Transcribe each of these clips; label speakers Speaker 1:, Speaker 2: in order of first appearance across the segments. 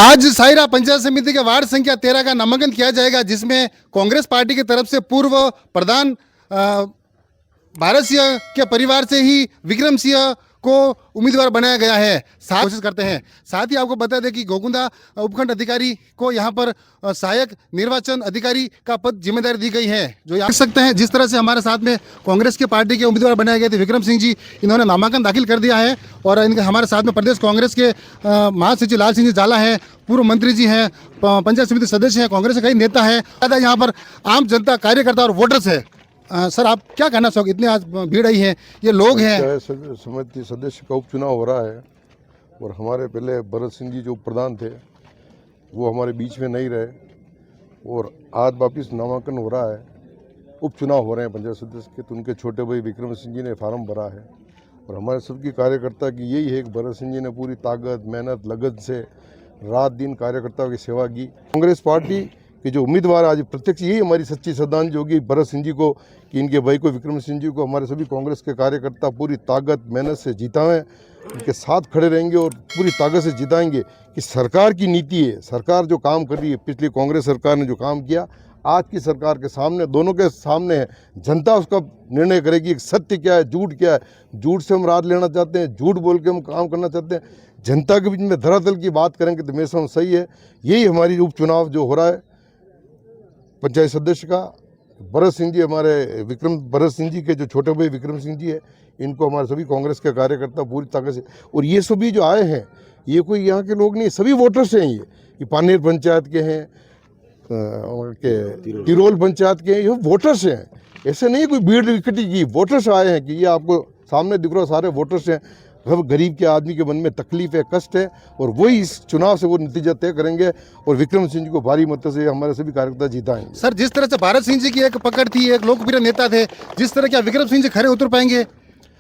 Speaker 1: आज सायरा पंचायत समिति के वार्ड संख्या 13 का नामांकन किया जाएगा, जिसमें कांग्रेस पार्टी की तरफ से पूर्व प्रधान भारत सिंह के परिवार से ही विक्रम सिंह को उम्मीदवार बनाया गया है। कोशिश करते हैं। साथ ही आपको बता दें कि गोकुंदा उपखंड अधिकारी को यहाँ पर सहायक निर्वाचन अधिकारी का पद जिम्मेदारी दी गई है। जो आप देख सकते हैं, जिस तरह से हमारे साथ में कांग्रेस के पार्टी के उम्मीदवार बनाए गए थे विक्रम सिंह जी, इन्होंने नामांकन दाखिल कर दिया है। और इनके हमारे साथ में प्रदेश कांग्रेस के महासचिव लाल सिंह जी झाला हैं, पूर्व मंत्री जी हैं, पंचायत समिति सदस्य हैं, कांग्रेस के कई नेता हैं, यहाँ पर आम जनता, कार्यकर्ता और वोटर्स है। सर, आप क्या कहना चाहोगे? इतनी आज भीड़ आई है, ये लोग हैं।
Speaker 2: समिति सदस्य का उपचुनाव हो रहा है और हमारे पहले भरत सिंह जी जो प्रधान थे वो हमारे बीच में नहीं रहे और आज वापिस नामांकन हो रहा है, उपचुनाव हो रहे हैं पंचायत सदस्य के। तो उनके छोटे भाई विक्रम सिंह जी ने फार्म भरा है और हमारे सबकी कार्यकर्ता की यही है कि भरत सिंह जी ने पूरी ताकत, मेहनत, लगन से रात दिन कार्यकर्ताओं की सेवा की। कांग्रेस पार्टी कि जो उम्मीदवार आज प्रत्यक्ष, यही हमारी सच्ची श्रद्धांजलि होगी भरत सिंह जी को कि इनके भाई को विक्रम सिंह जी को हमारे सभी कांग्रेस के कार्यकर्ता पूरी ताकत, मेहनत से जिताएं, इनके साथ खड़े रहेंगे और पूरी ताकत से जिताएंगे। कि सरकार की नीति है, सरकार जो काम कर रही है, पिछली कांग्रेस सरकार ने जो काम किया आज की सरकार के सामने, दोनों के सामने है। जनता उसका निर्णय करेगी सत्य क्या है, झूठ क्या है। झूठ से हम राज लेना चाहते हैं, झूठ बोल के हम काम करना चाहते हैं, जनता के बीच में धरातल की बात करेंगे तो हमेशा सही है। यही हमारी उपचुनाव जो हो रहा है पंचायत सदस्य का। भरत सिंह जी, हमारे भरत सिंह जी के जो छोटे भाई विक्रम सिंह जी है, इनको हमारे सभी कांग्रेस के कार्यकर्ता पूरी ताकत से, और ये सभी जो आए हैं ये कोई यहाँ के लोग नहीं, सभी वोटर्स हैं। ये पानेर पंचायत के हैं, तिरोल पंचायत के हैं, ये वोटर्स हैं। ऐसे नहीं कोई भीड़ इकट्ठी की, वोटर्स आए हैं। कि ये आपको सामने दिख रहा सारे वोटर्स हैं। गरीब के आदमी के मन में तकलीफ है, कष्ट है, और वही इस चुनाव से वो नतीजा तय करेंगे और विक्रम सिंह जी को भारी मतों से हमारे सभी कार्यकर्ता जीताएंगे।
Speaker 1: सर, जिस तरह से भारत सिंह जी की एक पकड़ थी, एक लोकप्रिय नेता थे, जिस तरह क्या विक्रम सिंह जी खड़े उतर पाएंगे?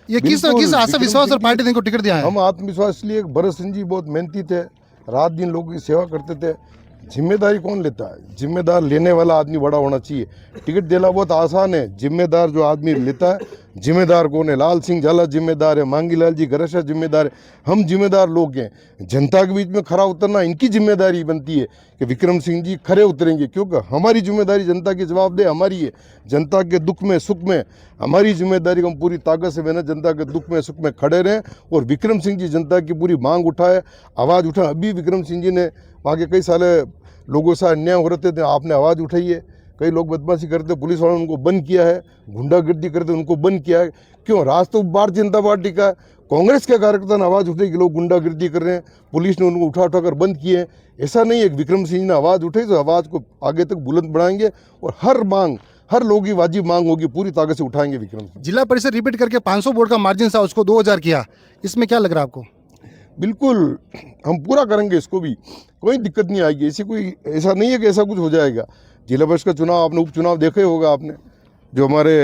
Speaker 1: ये किस आशा विश्वास और पार्टी ने इनको टिकट दिया है?
Speaker 2: हम आत्मविश्वास इसलिए, भरत सिंह जी बहुत मेहनती थे, रात दिन लोगों की सेवा करते थे। जिम्मेदारी कौन लेता है? जिम्मेदार लेने वाला आदमी बड़ा होना चाहिए। टिकट देना बहुत आसान है, जिम्मेदार जो आदमी लेता है, जिम्मेदार कौन है? लाल सिंह झाला जिम्मेदार है, मांगी लाल जी गरशा जिम्मेदार है, हम जिम्मेदार लोग हैं। जनता के बीच में खरा उतरना इनकी जिम्मेदारी बनती है कि विक्रम सिंह जी खरे उतरेंगे, क्योंकि हमारी जिम्मेदारी जनता की जवाबदेह हमारी है। जनता के दुख में सुख में हमारी जिम्मेदारी, हम पूरी ताकत से मेहनत जनता के दुख में सुख में खड़े रहें और विक्रम सिंह जी जनता की पूरी मांग उठाए, आवाज़ उठाए। अभी विक्रम सिंह जी ने वहाँ के कई सारे लोगों से अन्याय हो रहे थे, आपने आवाज़ उठाई है। कई लोग बदमाशी करते, पुलिस वालों ने उनको बंद किया है, गुंडागर्दी करते उनको बंद किया है। क्यों? राज तो भारतीय जनता पार्टी का, कांग्रेस के कार्यकर्ता ने आवाज़ उठाई कि लोग गुंडागर्दी कर रहे हैं, पुलिस ने उनको उठा उठाकर बंद किए हैं। ऐसा नहीं है। विक्रम सिंह ने आवाज़ उठाई तो आवाज़ को आगे तक बुलंद बढ़ाएंगे और हर मांग, हर लोगों की वाजिब मांग होगी, पूरी ताकत से उठाएंगे विक्रम सिंह।
Speaker 1: जिला परिषद रिपीट करके 500 वोट का मार्जिन था, उसको 2000 किया, इसमें क्या लग रहा है आपको?
Speaker 2: बिल्कुल हम पूरा करेंगे, इसको भी कोई दिक्कत नहीं आएगी। ऐसी कोई, ऐसा नहीं है कि ऐसा कुछ हो जाएगा। जिला परिषद का चुनाव आपने उपचुनाव देखे होगा आपने, जो हमारे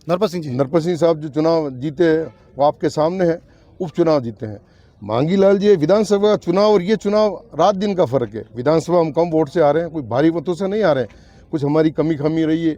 Speaker 2: नरपत सिंह साहब जो चुनाव जीते हैं वो आपके सामने है, उपचुनाव जीते हैं। मांगी लाल जी, विधानसभा का चुनाव और ये चुनाव रात दिन का फर्क है। विधानसभा हम कम वोट से आ रहे हैं, कोई भारी मतों से नहीं आ रहे हैं। कुछ हमारी कमी खामी रही है,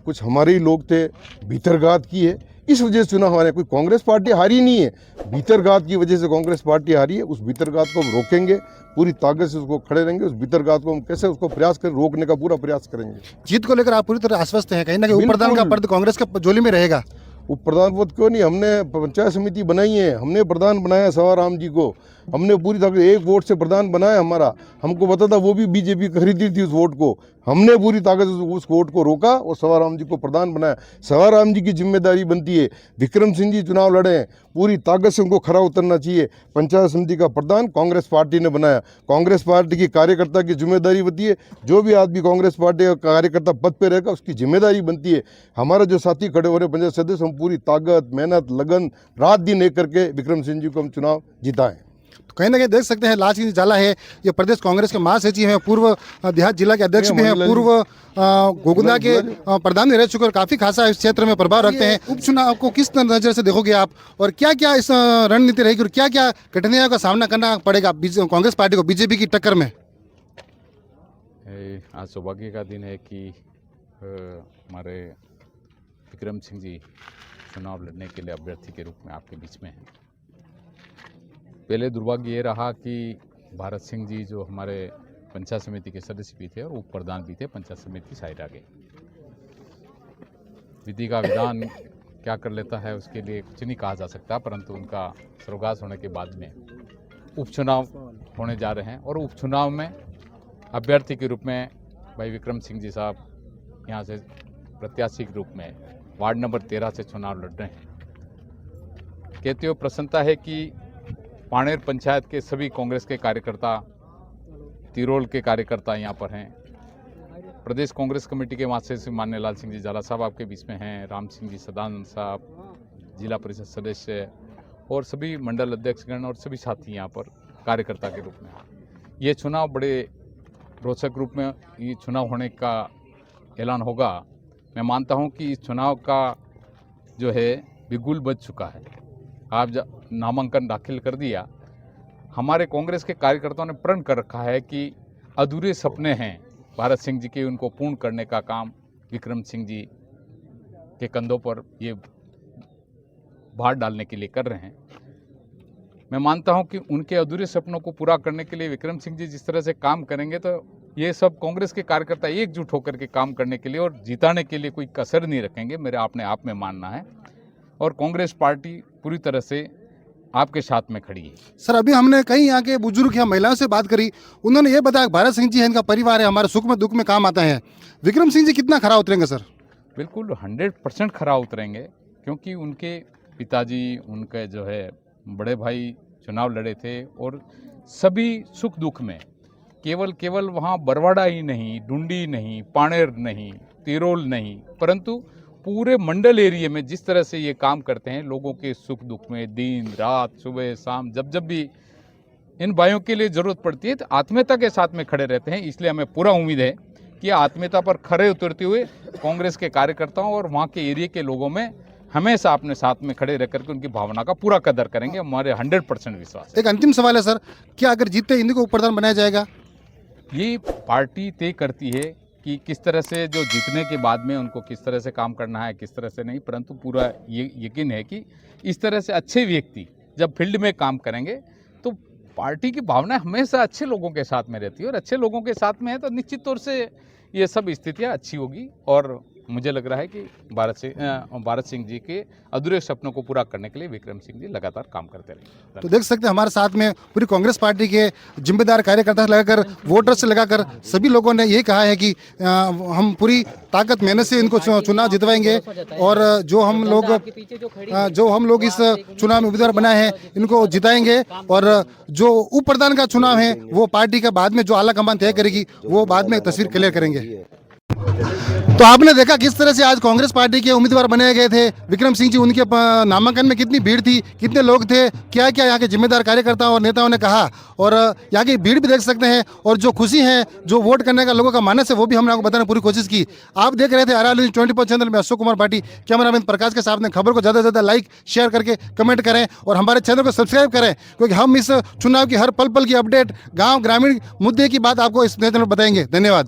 Speaker 2: कुछ हमारे ही लोग थे, भीतरघात की है, इस वजह से चुनाव हमारे। कोई कांग्रेस पार्टी हारी नहीं है, भीतरघात की वजह से कांग्रेस पार्टी हारी है। उस भीतरघात को हम रोकेंगे, पूरी ताकत से उसको खड़े रहेंगे। उस भीतरघात को हम कैसे उसको प्रयास कर रोकने का पूरा प्रयास करेंगे।
Speaker 1: जीत को लेकर आप पूरी तरह आश्वस्त हैं? कहीं ना कहीं उप प्रधान का पद कांग्रेस का झोली में रहेगा?
Speaker 2: उप प्रधान पद क्यों नहीं, हमने पंचायत समिति बनाई है, हमने प्रधान बनाया सवाराम जी को, हमने पूरी ताकत, एक वोट से प्रधान बनाया हमारा। हमको पता था वो भी बीजेपी खरीदी थी उस वोट को, हमने पूरी ताकत से उस वोट को रोका और सवाराम जी को प्रधान बनाया। सवाराम जी की जिम्मेदारी बनती है। विक्रम सिंह जी चुनाव लड़े हैं, पूरी ताकत से उनको खरा उतरना चाहिए। पंचायत समिति का प्रधान कांग्रेस पार्टी ने बनाया, कांग्रेस पार्टी की कार्यकर्ता की जिम्मेदारी बनती है। जो भी आदमी कांग्रेस पार्टी का कार्यकर्ता पद पे रहेगा उसकी जिम्मेदारी बनती है। हमारा जो साथी खड़े हो रहे पंचायत सदस्य, हम पूरी ताकत, मेहनत, लगन, रात दिन एक करके विक्रम सिंह जी को हम चुनाव जिताएं।
Speaker 1: तो कहीं ना कहीं देख सकते हैं, लाल सिंह झाला है, ये प्रदेश कांग्रेस के महासचिव हैं, पूर्व देहात जिला के अध्यक्ष भी हैं, पूर्व गोकुंदा के प्रधान रह चुके और काफी खासा इस क्षेत्र में प्रभाव रखते हैं। उपचुनाव को किस नजर से देखोगे आप, और क्या क्या इस रणनीति रहेगी और क्या क्या कठिनाइयों का सामना करना पड़ेगा कांग्रेस पार्टी को बीजेपी की टक्कर में?
Speaker 3: आज सौभाग्य का दिन है कि हमारे विक्रम सिंह जी चुनाव लड़ने के लिए अभ्यर्थी के रूप में आपके बीच में हैं। पहले दुर्भाग्य ये रहा कि भारत सिंह जी जो हमारे पंचायत समिति के सदस्य भी थे और उप प्रधान भी थे पंचायत समिति साइरा के। विधि का विधान क्या कर लेता है उसके लिए कुछ नहीं कहा जा सकता, परंतु उनका स्वर्गवास होने के बाद में उपचुनाव होने जा रहे हैं और उपचुनाव में अभ्यर्थी के रूप में भाई विक्रम सिंह जी साहब यहाँ से प्रत्याशी के रूप में वार्ड नंबर 13 से चुनाव लड़ रहे हैं। कहते हुए प्रसन्नता है कि पाणेर पंचायत के सभी कांग्रेस के कार्यकर्ता, तिरोल के कार्यकर्ता यहाँ पर हैं। प्रदेश कांग्रेस कमेटी के महासचिव श्री मान्य लाल सिंह जी झाला साहब आपके बीच में हैं, राम सिंह जी सदानंद साहब जिला परिषद सदस्य और सभी मंडल अध्यक्षगण और सभी साथी यहाँ पर कार्यकर्ता के रूप में। ये चुनाव बड़े रोचक रूप में ये चुनाव होने का ऐलान होगा। मैं मानता हूँ कि इस चुनाव का जो है बिगुल बज चुका है। आप नामांकन दाखिल कर दिया, हमारे कांग्रेस के कार्यकर्ताओं ने प्रण कर रखा है कि अधूरे सपने हैं भारत सिंह जी के, उनको पूर्ण करने का काम विक्रम सिंह जी के कंधों पर ये भार डालने के लिए कर रहे हैं। मैं मानता हूं कि उनके अधूरे सपनों को पूरा करने के लिए विक्रम सिंह जी जिस तरह से काम करेंगे तो ये सब कांग्रेस के कार्यकर्ता एकजुट होकर के काम करने के लिए और जिताने के लिए कोई कसर नहीं रखेंगे, मेरे अपने आप में मानना है। और कांग्रेस पार्टी पूरी तरह से आपके साथ में खड़ी है।
Speaker 1: सर, अभी हमने कई यहाँ के बुजुर्ग या महिलाओं से बात करी, उन्होंने ये बताया भारत सिंह जी है, इनका परिवार है, हमारे सुख में दुख में काम आता है। विक्रम सिंह जी कितना खरा उतरेंगे सर?
Speaker 3: बिल्कुल 100% खरा उतरेंगे, क्योंकि उनके पिताजी, उनके जो है बड़े भाई चुनाव लड़े थे और सभी सुख दुख में केवल वहाँ बरवाड़ा ही नहीं, डुंडी नहीं, पाणेर नहीं, तिरोल नहीं, परंतु पूरे मंडल एरिया में जिस तरह से ये काम करते हैं, लोगों के सुख दुख में दिन रात सुबह शाम जब भी इन भाइयों के लिए ज़रूरत पड़ती है तो आत्मीयता के साथ में खड़े रहते हैं। इसलिए हमें पूरा उम्मीद है कि आत्मीयता पर खड़े उतरते हुए कांग्रेस के कार्यकर्ताओं और वहाँ के एरिया के लोगों में हमेशा अपने साथ में खड़े रह करके उनकी भावना का पूरा कदर करेंगे, हमारे 100% विश्वास है।
Speaker 1: एक अंतिम सवाल है सर, क्या अगर जीतते इनको उप प्रधान बनाया जाएगा?
Speaker 3: ये पार्टी तय करती है कि किस तरह से जो जीतने के बाद में उनको किस तरह से काम करना है, किस तरह से नहीं, परंतु पूरा ये यकीन है कि इस तरह से अच्छे व्यक्ति जब फील्ड में काम करेंगे तो पार्टी की भावना हमेशा अच्छे लोगों के साथ में रहती है और अच्छे लोगों के साथ में है तो निश्चित तौर से ये सब स्थितियाँ अच्छी होगी। और मुझे लग रहा है कि भारत सिंह जी के अधूरे सपनों को पूरा करने के लिए विक्रम सिंह जी लगातार काम करते रहेंगे।
Speaker 1: तो देख सकते हैं हमारे साथ में पूरी कांग्रेस पार्टी के जिम्मेदार कार्यकर्ता से लगाकर वोटर्स से लगाकर सभी लोगों ने यही कहा है कि हम पूरी ताकत मेहनत से इनको चुनाव जितवाएंगे और जो हम लोग इस चुनाव में उम्मीदवार बनाए हैं इनको जिताएंगे और जो उप प्रधान का चुनाव है वो पार्टी का बाद में जो आला कमान तय करेगी वो बाद में तस्वीर क्लियर करेंगे। तो आपने देखा किस तरह से आज कांग्रेस पार्टी के उम्मीदवार बनाए गए थे विक्रम सिंह जी, उनके नामांकन में कितनी भीड़ थी, कितने लोग थे, क्या क्या यहाँ के जिम्मेदार कार्यकर्ताओं और नेताओं ने कहा और यहाँ की भीड़ भी देख सकते हैं और जो खुशी है, जो वोट करने का लोगों का मानस है वो भी हमने आपको बताने की पूरी कोशिश की। आप देख रहे थे RR न्यूज़ 24 चैनल में अशोक कुमार पाटी, कैमरामैन प्रकाश के साथ में। खबर को ज़्यादा से ज़्यादा लाइक शेयर करके कमेंट करें और हमारे चैनल को सब्सक्राइब करें, क्योंकि हम इस चुनाव की हर पल की अपडेट, गाँव ग्रामीण मुद्दे की बात आपको इस चैनल में बताएंगे। धन्यवाद।